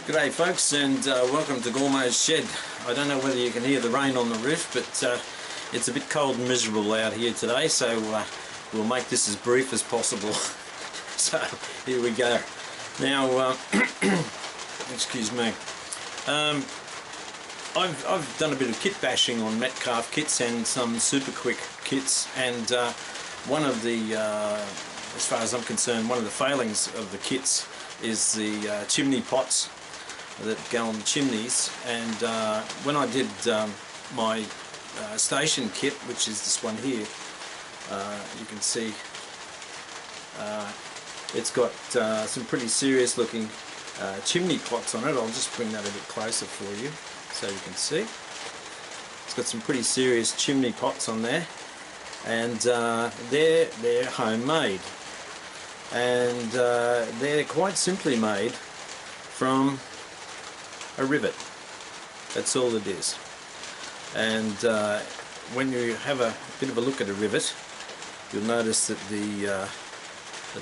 G'day folks, and welcome to Gormo's shed. I don't know whether you can hear the rain on the roof, but it's a bit cold and miserable out here today, so we'll make this as brief as possible. So here we go. Now, excuse me. I've done a bit of kit bashing on Metcalf kits and some super quick kits, and one of the, as far as I'm concerned, one of the failings of the kits is the chimney pots that go on the chimneys. And when I did my station kit, which is this one here, you can see it's got some pretty serious looking chimney pots on it. I'll just bring that a bit closer for you so you can see. It's got some pretty serious chimney pots on there, and they're homemade, and they're quite simply made from a rivet. That's all it is. And when you have a bit of a look at a rivet, you'll notice that the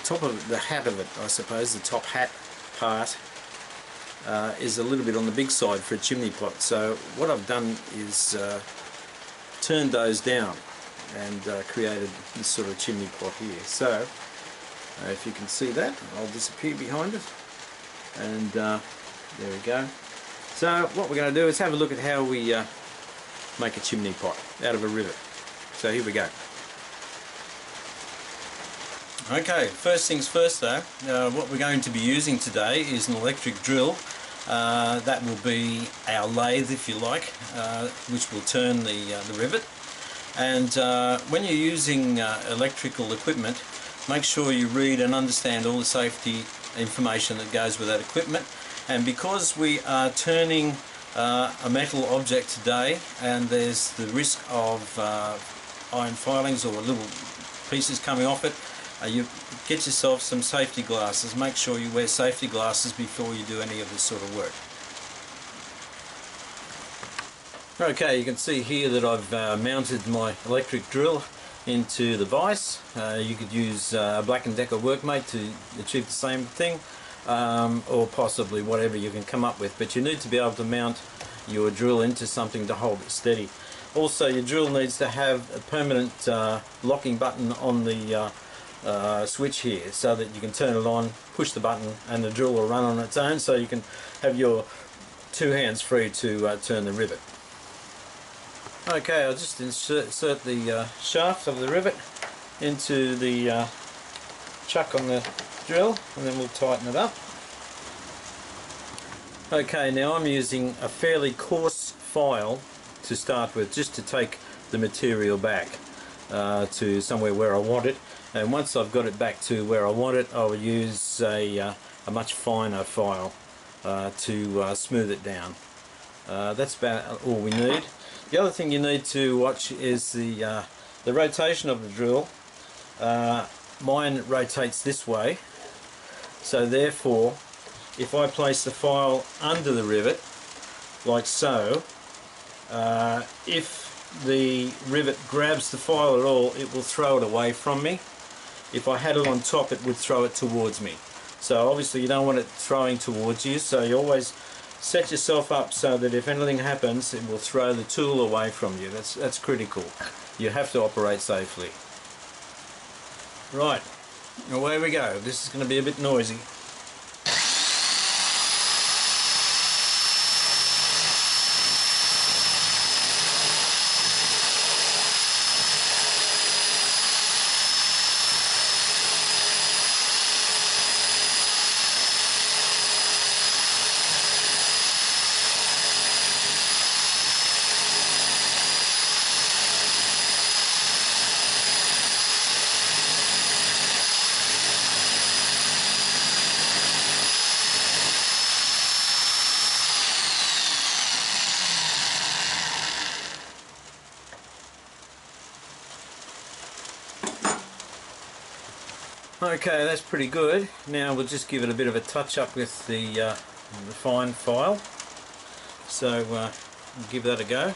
top of the hat of it, I suppose, the top hat part is a little bit on the big side for a chimney pot. So what I've done is turned those down and created this sort of chimney pot here. So if you can see that, I'll disappear behind it, and there we go. So what we're going to do is have a look at how we make a chimney pot out of a rivet. So here we go. Okay, first things first though, what we're going to be using today is an electric drill. That will be our lathe, if you like, which will turn the rivet. And when you're using electrical equipment, make sure you read and understand all the safety information that goes with that equipment. And because we are turning a metal object today, and there's the risk of iron filings or little pieces coming off it, you get yourself some safety glasses. Make sure you wear safety glasses before you do any of this sort of work. Okay, you can see here that I've mounted my electric drill into the vise. You could use a Black & Decker Workmate to achieve the same thing, or possibly whatever you can come up with, but you need to be able to mount your drill into something to hold it steady. Also, your drill needs to have a permanent locking button on the switch here, so that you can turn it on, push the button, and the drill will run on its own, so you can have your two hands free to turn the rivet. Okay, I'll just insert the shaft of the rivet into the chuck on the drill, and then we'll tighten it up. Okay, now I'm using a fairly coarse file to start with, just to take the material back to somewhere where I want it. And once I've got it back to where I want it, I'll use a much finer file to smooth it down. That's about all we need. The other thing you need to watch is the rotation of the drill. Mine rotates this way, so therefore if I place the file under the rivet like so, if the rivet grabs the file at all, it will throw it away from me. If I had it on top, it would throw it towards me. So obviously you don't want it throwing towards you, so you always set yourself up so that if anything happens, it will throw the tool away from you. That's critical. You have to operate safely. Right, away we go. This is going to be a bit noisy. Okay, that's pretty good. Now we'll just give it a bit of a touch up with the fine file. So we'll give that a go.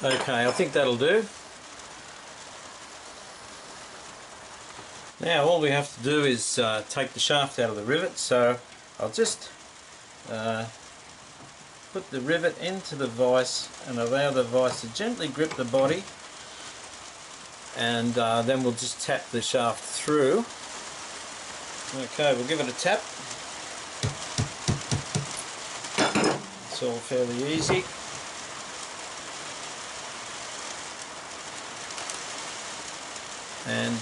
Okay, I think that'll do. Now all we have to do is take the shaft out of the rivet, so I'll just put the rivet into the vise and allow the vise to gently grip the body, and then we'll just tap the shaft through. Okay, we'll give it a tap. It's all fairly easy. And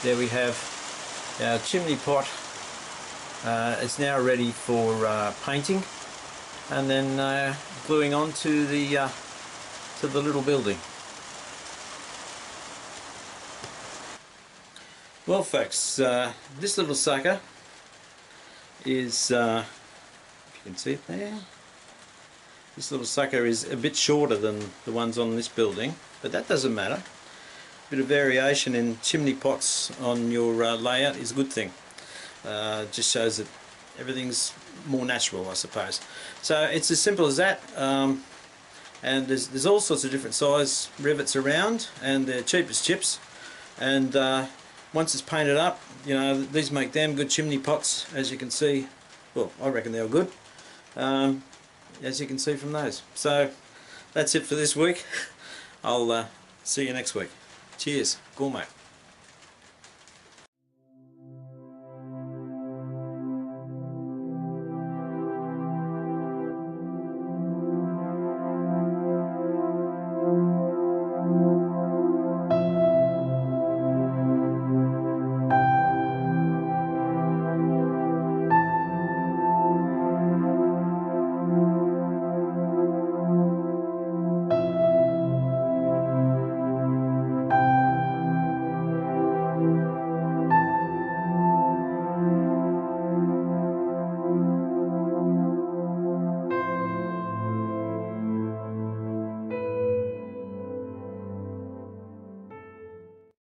there we have our chimney pot. It's now ready for painting and then gluing on to the little building. Well folks, this little sucker is, if you can see it there, this little sucker is a bit shorter than the ones on this building, but that doesn't matter. A bit of variation in chimney pots on your layout is a good thing. Just shows that everything's more natural, I suppose. So it's as simple as that, and there's all sorts of different size rivets around, and they're cheap as chips. And once it's painted up, you know, these make damn good chimney pots, as you can see. Well, I reckon they're good, as you can see from those. So that's it for this week. I'll see you next week. Cheers, Gormo.